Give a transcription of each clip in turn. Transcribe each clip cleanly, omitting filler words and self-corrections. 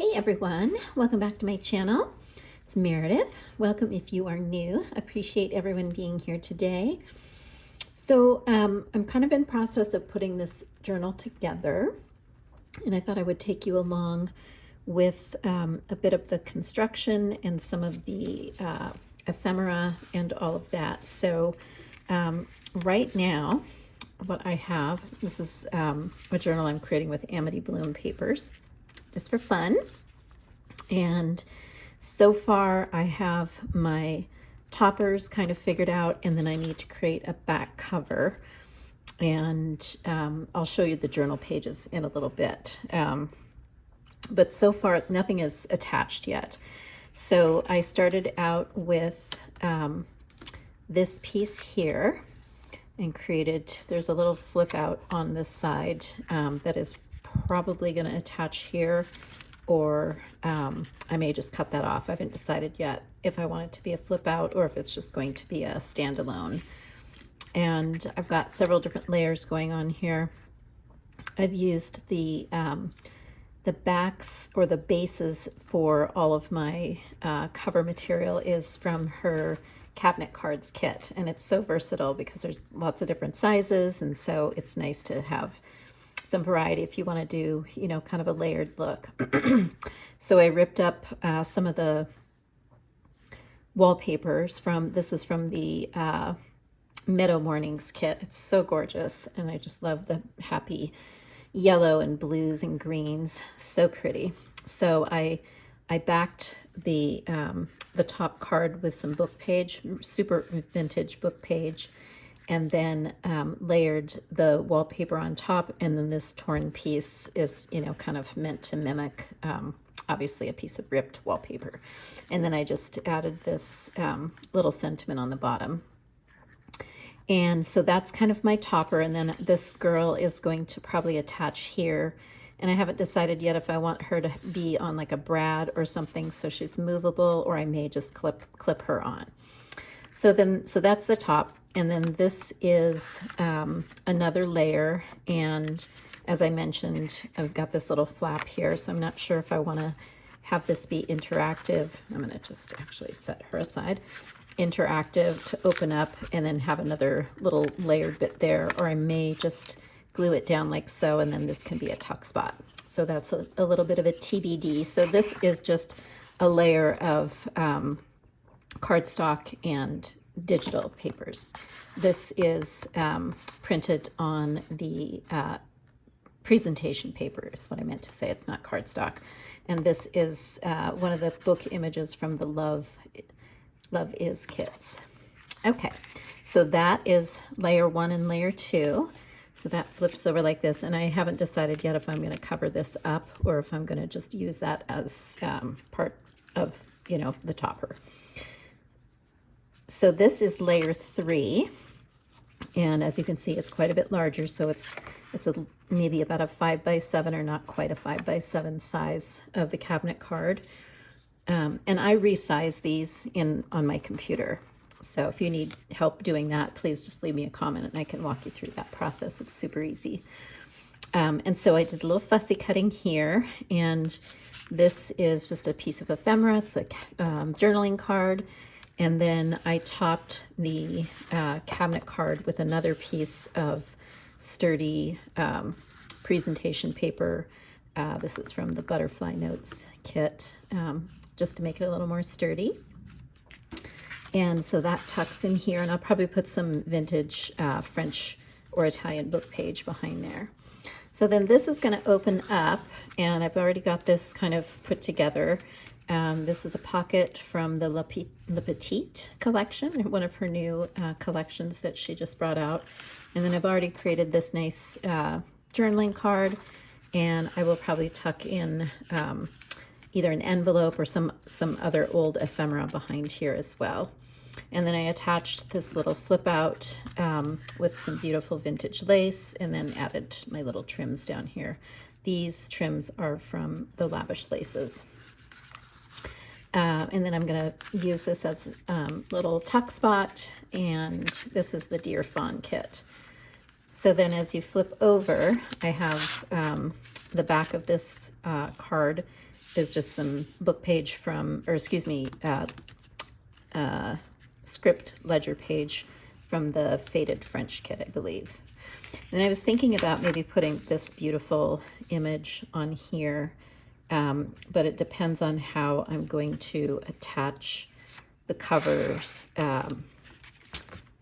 Hey everyone, welcome back to my channel. It's Meredith. Welcome if you are new. Appreciate everyone being here today. So I'm kind of in process of putting this journal together, and I thought I would take you along with a bit of the construction and some of the ephemera and all of that. So right now, what I have, this is a journal I'm creating with Amity Bloom papers, just for fun. And so far I have my toppers kind of figured out, and then I need to create a back cover. And I'll show you the journal pages in a little bit. But so far nothing is attached yet. So I started out with this piece here and created, there's a little flip out on this side that is probably going to attach here, or I may just cut that off. I haven't decided yet if I want it to be a flip out or if it's just going to be a standalone. And I've got several different layers going on here. I've used the backs or the bases for all of my cover material is from her cabinet cards kit, and it's so versatile because there's lots of different sizes, and so it's nice to have some variety if you want to do, you know, kind of a layered look. So I ripped up some of the wallpapers from, this is from the Meadow Mornings kit. It's so gorgeous, and I just love the happy yellow and blues and greens, so pretty. So I backed the top card with some book page, super vintage book page, and then layered the wallpaper on top, and then this torn piece is, you know, kind of meant to mimic obviously a piece of ripped wallpaper. And then I just added this little sentiment on the bottom. And so that's kind of my topper, and then this girl is going to probably attach here, and I haven't decided yet if I want her to be on like a brad or something so she's movable, or I may just clip her on. So that's the top, and then this is another layer, and as I mentioned, I've got this little flap here, so I'm not sure if I want to have this be interactive. I'm going to just actually set her aside. Interactive to open up and then have another little layered bit there, or I may just glue it down like so, and then this can be a tuck spot. So that's a little bit of a TBD. So this is just a layer of cardstock and digital papers. This is printed on the presentation paper is what I meant to say. It's not cardstock. And this is one of the book images from the Love Is kits. Okay, so that is layer 1 and layer 2. So that flips over like this, and I haven't decided yet if I'm going to cover this up or if I'm going to just use that as part of, you know, the topper. So this is layer 3, and as you can see, it's quite a bit larger. So it's maybe about a 5x7 or not quite a 5x7 size of the cabinet card. And I resize these on my computer. So if you need help doing that, please just leave me a comment and I can walk you through that process. It's super easy. And so I did a little fussy cutting here, and this is just a piece of ephemera. It's a journaling card. And then I topped the cabinet card with another piece of sturdy presentation paper. This is from the Butterfly Notes kit, just to make it a little more sturdy. And so that tucks in here, and I'll probably put some vintage French or Italian book page behind there. So then this is going to open up, and I've already got this kind of put together. This is a pocket from the Le Petite collection, one of her new collections that she just brought out. And then I've already created this nice journaling card, and I will probably tuck in either an envelope or some other old ephemera behind here as well. And then I attached this little flip out with some beautiful vintage lace, and then added my little trims down here. These trims are from the Lavish Laces. And then I'm going to use this as a little tuck spot, and this is the Dear Fawn kit. So then as you flip over, I have the back of this card is just some book page from, or excuse me, script ledger page from the Faded French kit, I believe. And I was thinking about maybe putting this beautiful image on here, but it depends on how I'm going to attach the covers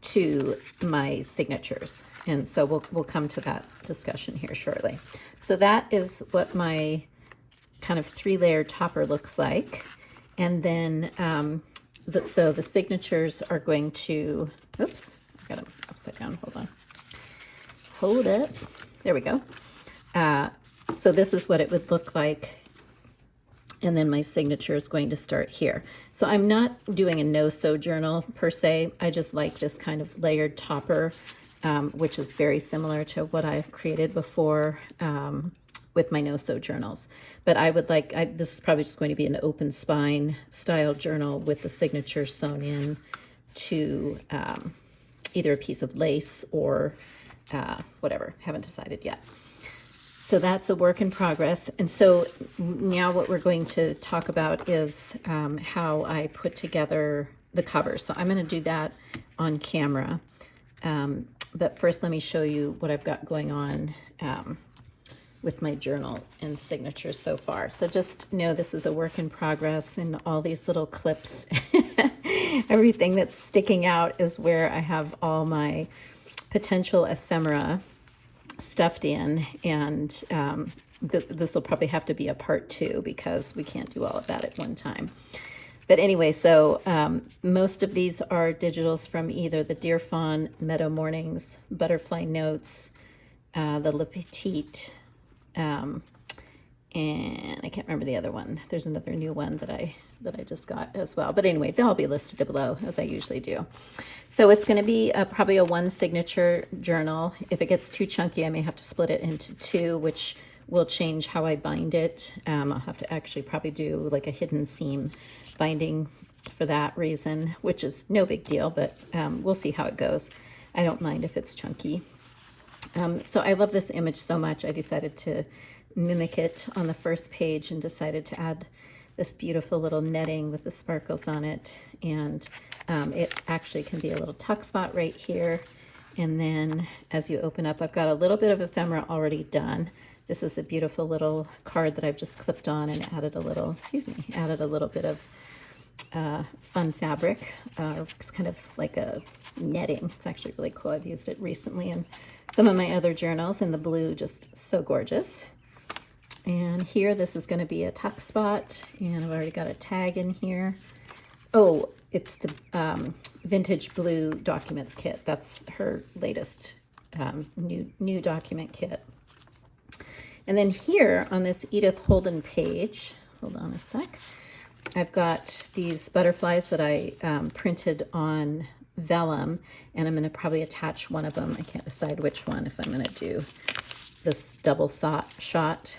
to my signatures. And so we'll come to that discussion here shortly. So that is what my kind of 3-layer topper looks like. And then, so the signatures are going to, oops, I got them upside down, hold on. Hold it, there we go. So this is what it would look like. And then my signature is going to start here. So I'm not doing a no-sew journal per se. I just like this kind of layered topper, which is very similar to what I've created before with my no-sew journals. But I would like, this is probably just going to be an open spine style journal with the signature sewn in to either a piece of lace or whatever, haven't decided yet. So that's a work in progress. And so now what we're going to talk about is how I put together the cover. So I'm going to do that on camera. But first, let me show you what I've got going on with my journal and signatures so far. So just know this is a work in progress, and all these little clips, everything that's sticking out is where I have all my potential ephemera stuffed in, and this will probably have to be a part 2 because we can't do all of that at one time. But anyway, so most of these are digitals from either the Dear Fawn, Meadow Mornings, Butterfly Notes, the Le Petit, and I can't remember the other one. There's another new one that I just got as well. But anyway, they'll all be listed below as I usually do. So it's going to be probably a 1 signature journal. If it gets too chunky, I may have to split it into 2, which will change how I bind it. I'll have to actually probably do like a hidden seam binding for that reason, which is no big deal, but we'll see how it goes. I don't mind if it's chunky. So I love this image so much, I decided to mimic it on the first page and decided to add this beautiful little netting with the sparkles on it. And it actually can be a little tuck spot right here. And then as you open up, I've got a little bit of ephemera already done. This is a beautiful little card that I've just clipped on and added a little, added a little bit of fun fabric. It's kind of like a netting. It's actually really cool. I've used it recently in some of my other journals, and the blue just so gorgeous. And here, this is going to be a tuck spot, and I've already got a tag in here. Oh, it's the Vintage Blue Documents kit. That's her latest new document kit. And then here on this Edith Holden page, hold on a sec, I've got these butterflies that I printed on vellum, and I'm going to probably attach one of them. I can't decide which one, if I'm going to do this double shot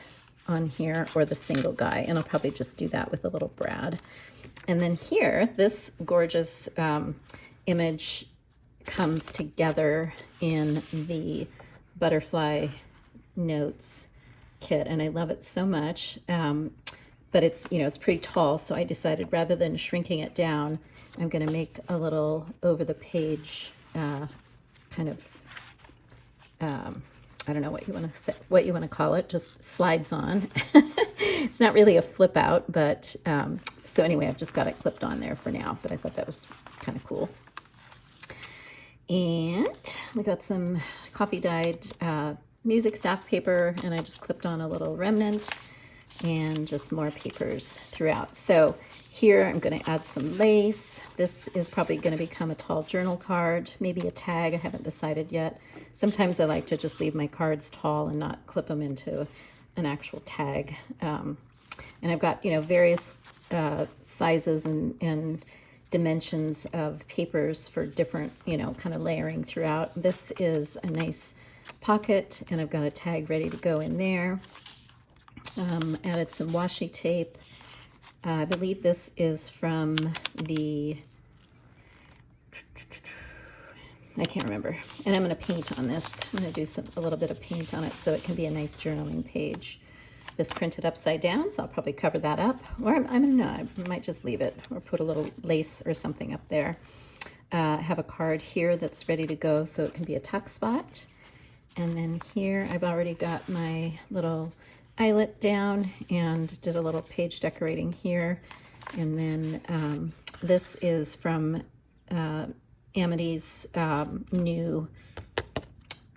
on here or the single guy, and I'll probably just do that with a little brad. And then here, this gorgeous image comes together in the Butterfly Notes kit, and I love it so much. But it's, it's pretty tall, so I decided rather than shrinking it down, I'm going to make a little over the page kind of I don't know what you want to say, what you want to call it, just slides on. It's not really a flip out, but so anyway, I've just got it clipped on there for now, but I thought that was kind of cool. And we got some coffee dyed music staff paper, and I just clipped on a little remnant and just more papers throughout. So here I'm going to add some lace. This is probably going to become a tall journal card, maybe a tag. I haven't decided yet. Sometimes I like to just leave my cards tall and not clip them into an actual tag. And I've got, various sizes and dimensions of papers for different, kind of layering throughout. This is a nice pocket, and I've got a tag ready to go in there. Added some washi tape. I believe this is from the I can't remember. And I'm going to paint on this. I'm going to do a little bit of paint on it so it can be a nice journaling page. This printed upside down, so I'll probably cover that up. Or I don't know, I might just leave it or put a little lace or something up there. I have a card here that's ready to go, so it can be a tuck spot. And then here I've already got my little eyelet down and did a little page decorating here. And then this is from Amity's new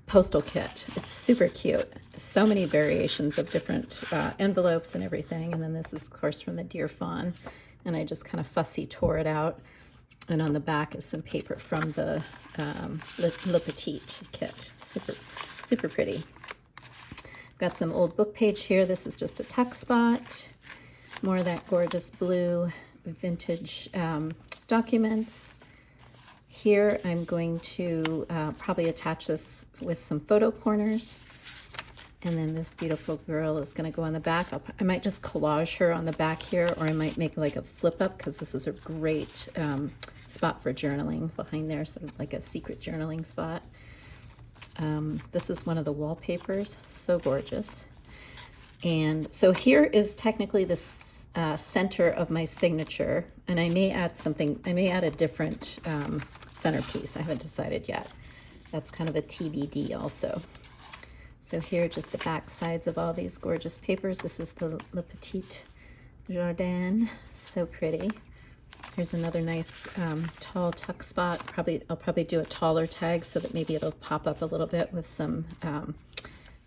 postal kit. It's super cute. So many variations of different envelopes and everything. And then this is, of course, from the Dear Fawn. And I just kind of fussy tore it out. And on the back is some paper from the Le Petite kit. Super, super pretty. Got some old book page here. This is just a tuck spot. More of that gorgeous blue vintage documents. Here I'm going to probably attach this with some photo corners. And then this beautiful girl is going to go on the back. I might just collage her on the back here, or I might make like a flip up, because this is a great spot for journaling behind there, sort of like a secret journaling spot. This is one of the wallpapers, so gorgeous. And so here is technically the center of my signature, and I may add something, I may add a different centerpiece. I haven't decided yet. That's kind of a TBD also. So here are just the back sides of all these gorgeous papers. This is the Le Petit Jardin, so pretty. Here's another nice tall tuck spot. I'll probably do a taller tag so that maybe it'll pop up a little bit with some,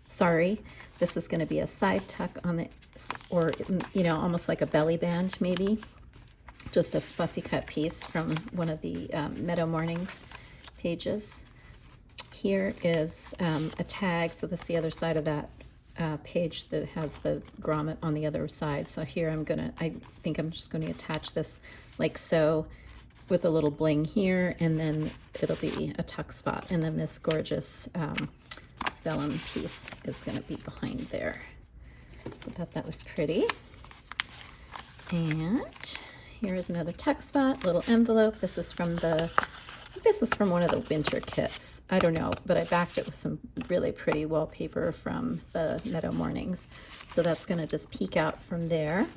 sorry. This is gonna be a side tuck on the, or, you know, almost like a belly band maybe. Just a fussy cut piece from one of the Meadow Mornings pages. Here is a tag, so that's the other side of that page that has the grommet on the other side. So here I think I'm just going to attach this like so, with a little bling here, and then it'll be a tuck spot. And then this gorgeous vellum piece is going to be behind there. So I thought that was pretty. And here is another tuck spot, little envelope. This is from one of the winter kits. I don't know, but I backed it with some really pretty wallpaper from the Meadow Mornings. So that's going to just peek out from there.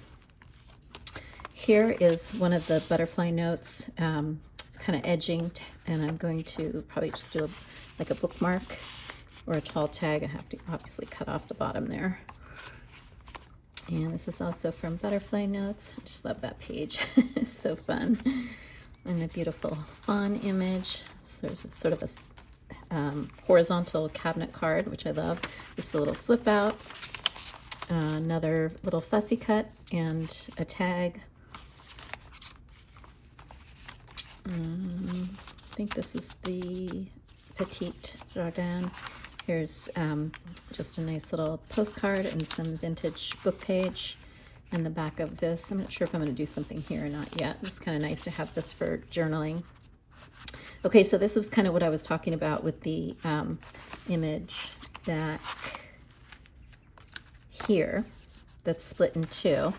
Here is one of the butterfly notes, kind of edging, and I'm going to probably just do like a bookmark or a tall tag. I have to obviously cut off the bottom there. And this is also from Butterfly Notes. I just love that page. It's so fun. And a beautiful fawn image. So there's sort of a horizontal cabinet card, which I love. This is a little flip out. Another little fussy cut and a tag. I think this is the Petite Jardin. Here's just a nice little postcard and some vintage book page. And the back of this, I'm not sure if I'm going to do something here or not yet. It's kind of nice to have this for journaling. Okay, so this was kind of what I was talking about with the image back here that's split in two.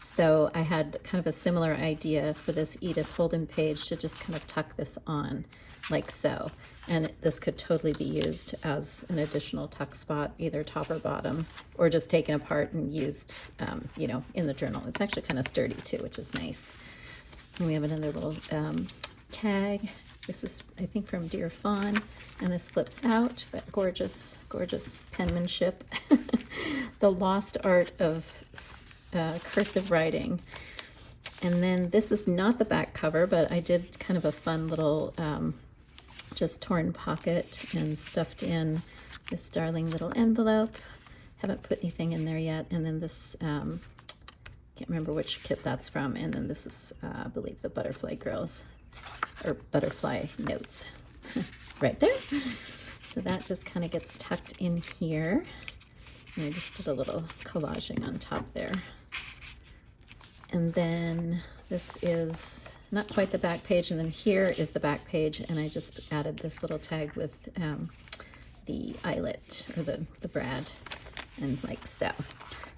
So I had kind of a similar idea for this Edith Holden page to just kind of tuck this on like so. And this could totally be used as an additional tuck spot, either top or bottom, or just taken apart and used, you know, in the journal. It's actually kind of sturdy too, which is nice. And we have another little tag. This is, I think, from Dear Fawn, and this flips out. That gorgeous, gorgeous penmanship. The lost art of cursive writing. And then this is not the back cover, but I did kind of a fun little just torn pocket and stuffed in this darling little envelope. Haven't put anything in there yet. And then this, can't remember which kit that's from. And then this is, I believe, the Butterfly Girls, or Butterfly Notes right there. So that just kind of gets tucked in here. And I just did a little collaging on top there. And then this is not quite the back page, and then here is the back page, and I just added this little tag with the eyelet, or the brad, and like so.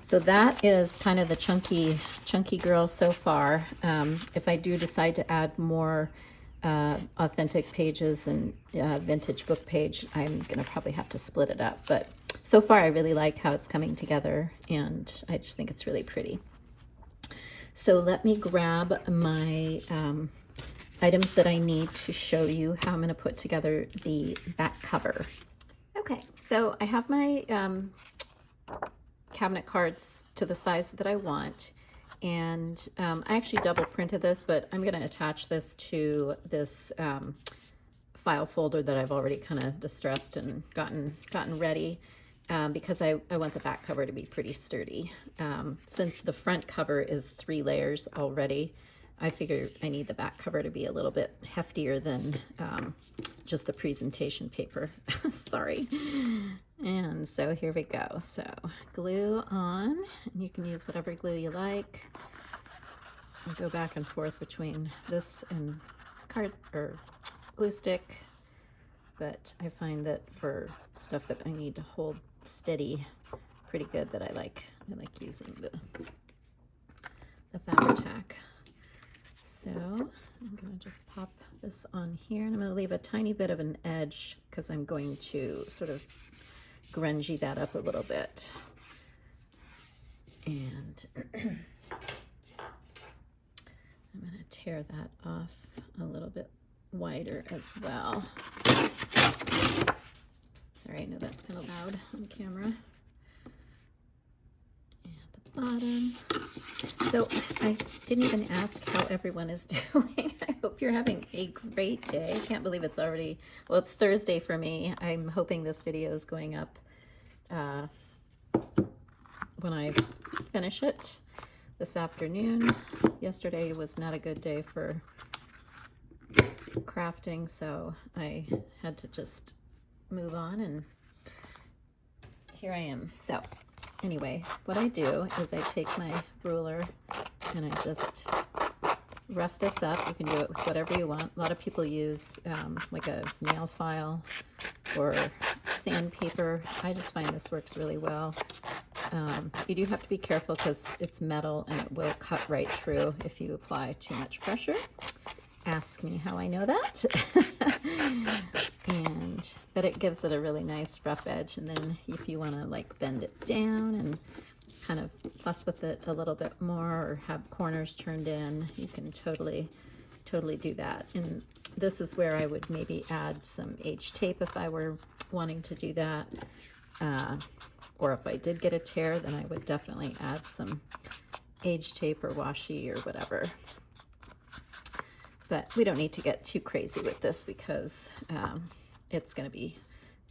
So that is kind of the chunky girl so far. If I do decide to add more authentic pages and vintage book page, I'm gonna probably have to split it up. But so far I really like how it's coming together, and I just think it's really pretty. So let me grab my items that I need to show you how I'm going to put together the back cover. Okay, so I have my cabinet cards to the size that I want, and I actually double printed this, but I'm going to attach this to this file folder that I've already kind of distressed and gotten ready. Because I want the back cover to be pretty sturdy. Since the front cover is 3 layers already, I figure I need the back cover to be a little bit heftier than just the presentation paper. Sorry. And so here we go. So glue on, and you can use whatever glue you like. I go back and forth between this and card or glue stick, but I find that for stuff that I need to hold steady pretty good, that I like using the Fabri-Tac. So I'm gonna just pop this on here, and I'm gonna leave a tiny bit of an edge because I'm going to sort of grungy that up a little bit. And I'm gonna tear that off a little bit wider as well. Sorry, I know that's kind of loud on camera. And the bottom. So I didn't even ask how everyone is doing. I hope you're having a great day. I can't believe it's already, well, it's Thursday for me. I'm hoping this video is going up when I finish it this afternoon. Yesterday was not a good day for crafting, so I had to just move on, and here I am. So anyway, what I do is I take my ruler and I just rough this up. You can do it with whatever you want. A lot of people use like a nail file or sandpaper. I just find this works really well. You do have to be careful because it's metal and it will cut right through if you apply too much pressure. Ask me how I know that. But it gives it a really nice rough edge, and then if you want to like bend it down and kind of fuss with it a little bit more or have corners turned in, you can totally do that. And this is where I would maybe add some H tape if I were wanting to do that, or if I did get a tear, then I would definitely add some H tape or washi or whatever. But we don't need to get too crazy with this because it's going to be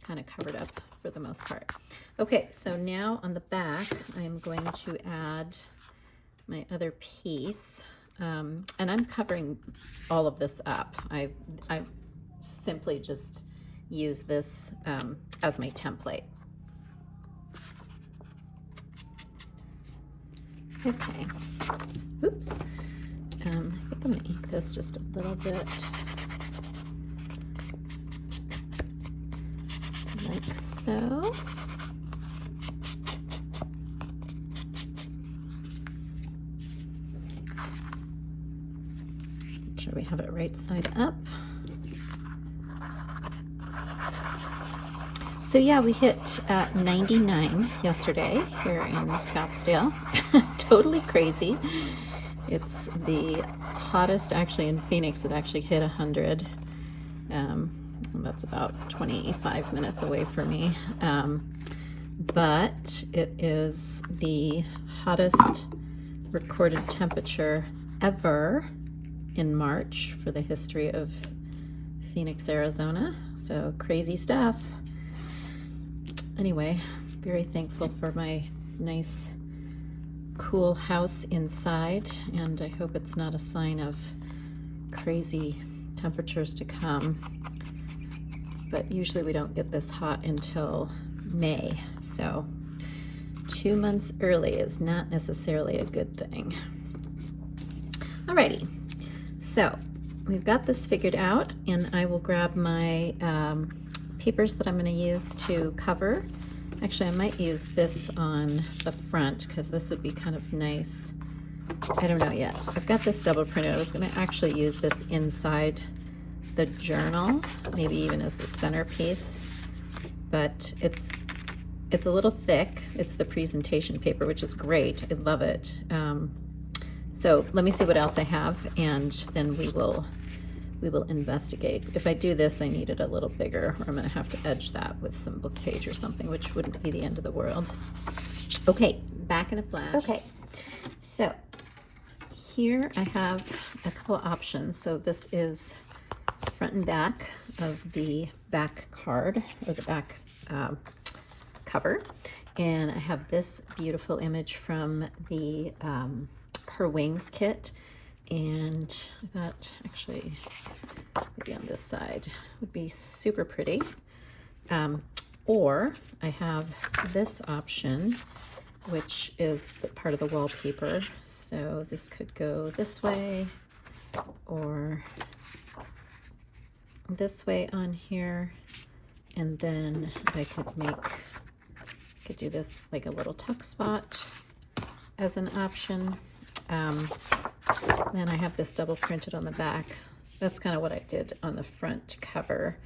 kind of covered up for the most part. Okay, so now on the back, I'm going to add my other piece. And I'm covering all of this up. I simply just use this as my template. Okay. Oops. I think I'm going to ink this just a little bit, like so. Make sure we have it right side up. So yeah, we hit 99 yesterday here in Scottsdale. Totally crazy. It's the hottest actually in Phoenix. It actually hit 100. That's about 25 minutes away from me. But it is the hottest recorded temperature ever in March for the history of Phoenix, Arizona. So crazy stuff. Anyway, very thankful for my nice cool house inside, and I hope it's not a sign of crazy temperatures to come. But usually we don't get this hot until May, so 2 months early is not necessarily a good thing. Alrighty, so we've got this figured out, and I will grab my papers that I'm going to use to cover. Actually, I might use this on the front because this would be kind of nice. I don't know yet. I've got this double printed. I was going to actually use this inside the journal, maybe even as the centerpiece, but it's a little thick. It's the presentation paper, which is great. I love it. So let me see what else I have, and then we will investigate. If I do this, I need it a little bigger, or I'm going to have to edge that with some book page or something, which wouldn't be the end of the world. Okay, back in a flash. Okay, so here I have a couple of options. So this is front and back of the back card, or the back cover. And I have this beautiful image from the Her Wings kit. And I thought actually maybe on this side would be super pretty. Or I have this option, which is the part of the wallpaper. So this could go this way or this way on here. And then I could do this like a little tuck spot as an option. Then I have this double printed on the back. That's kind of what I did on the front cover,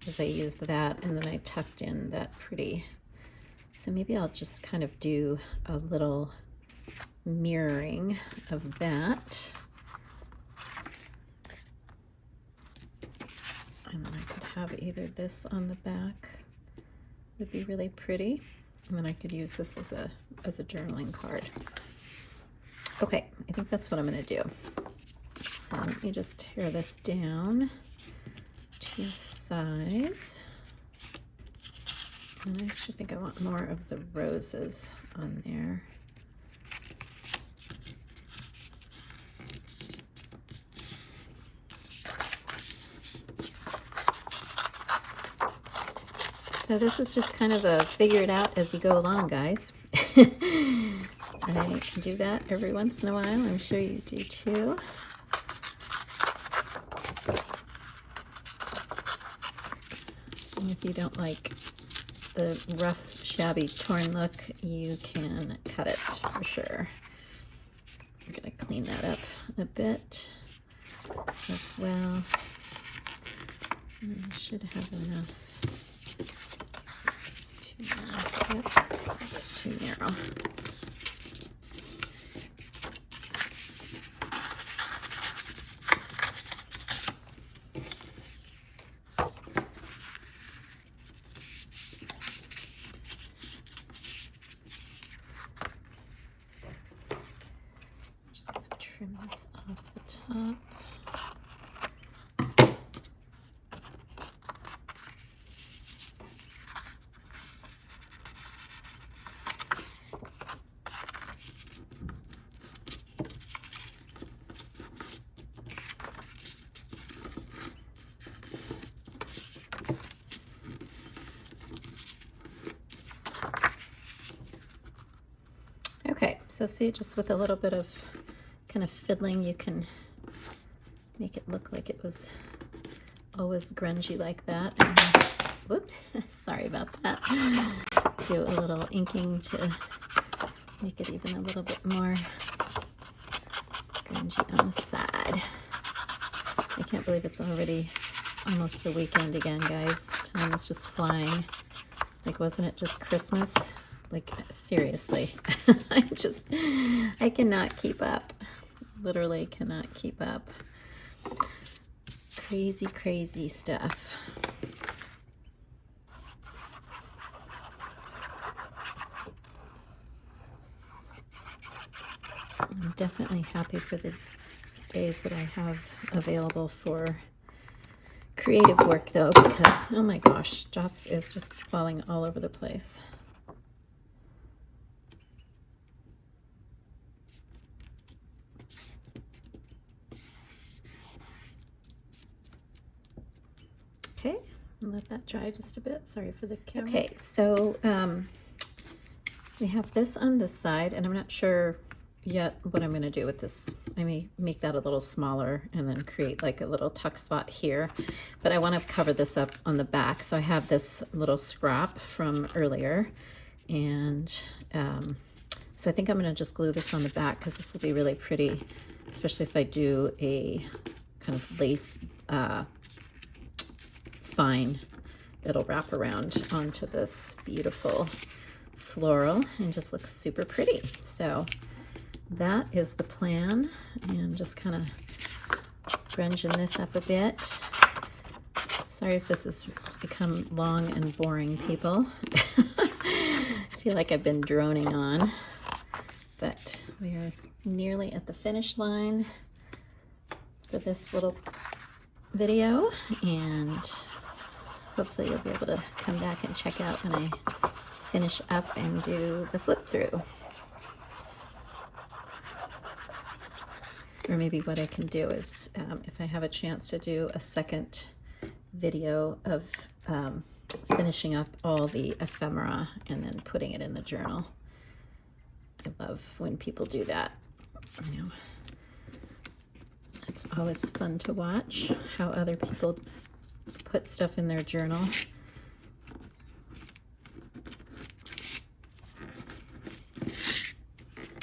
is I used that and then I tucked in that pretty. So maybe I'll just kind of do a little mirroring of that. And then I could have either this on the back, would be really pretty. And then I could use this as a journaling card. Okay, I think that's what I'm going to do. So let me just tear this down to size. And I actually think I want more of the roses on there. So this is just kind of a figure it out as you go along, guys. I do that every once in a while. I'm sure you do too. And if you don't like the rough, shabby, torn look, you can cut it for sure. I'm going to clean that up a bit as well. And I should have enough. It's too narrow. Yep, a bit too narrow. Trim this off the top. Okay, so see, just with a little bit of kind of fiddling, you can make it look like it was always grungy like that. And then, whoops, sorry about that. Do a little inking to make it even a little bit more grungy on the side. I can't believe it's already almost the weekend again, guys. Time is just flying. Like, wasn't it just Christmas? Like, seriously. I cannot keep up. Literally cannot keep up. Crazy, crazy stuff. I'm definitely happy for the days that I have available for creative work, though, because, oh my gosh, stuff is just falling all over the place. Okay, and let that dry just a bit. Sorry for the camera. Okay, so we have this on this side, and I'm not sure yet what I'm going to do with this. I may make that a little smaller and then create like a little tuck spot here, but I want to cover this up on the back. So I have this little scrap from earlier, and so I think I'm going to just glue this on the back because this will be really pretty, especially if I do a kind of lace spine that'll wrap around onto this beautiful floral and just looks super pretty. So that is the plan, and just kind of grunging this up a bit. Sorry if this has become long and boring, people. I feel like I've been droning on, but we are nearly at the finish line for this little video, and hopefully you'll be able to come back and check out when I finish up and do the flip through. Or maybe what I can do is, if I have a chance to do a second video of finishing up all the ephemera and then putting it in the journal. I love when people do that. You know, it's always fun to watch how other people put stuff in their journal.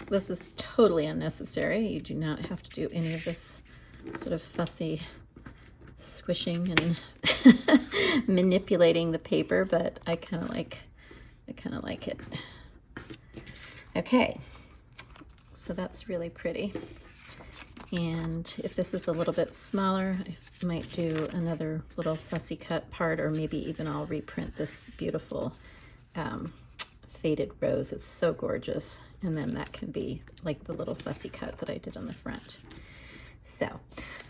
This is totally unnecessary. You do not have to do any of this sort of fussy squishing and manipulating the paper, but I kind of like it. Okay, so that's really pretty. And if this is a little bit smaller, I might do another little fussy cut part, or maybe even I'll reprint this beautiful faded rose. It's so gorgeous. And then that can be like the little fussy cut that I did on the front. So,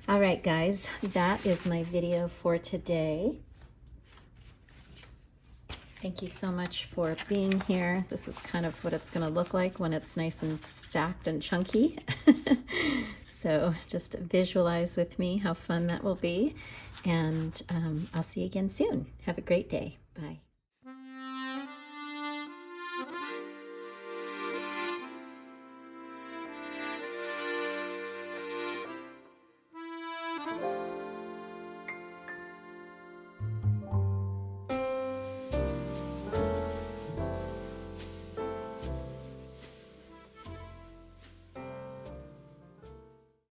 all right, guys, that is my video for today. Thank you so much for being here. This is kind of what it's going to look like when it's nice and stacked and chunky. So just visualize with me how fun that will be. And I'll see you again soon. Have a great day. Bye.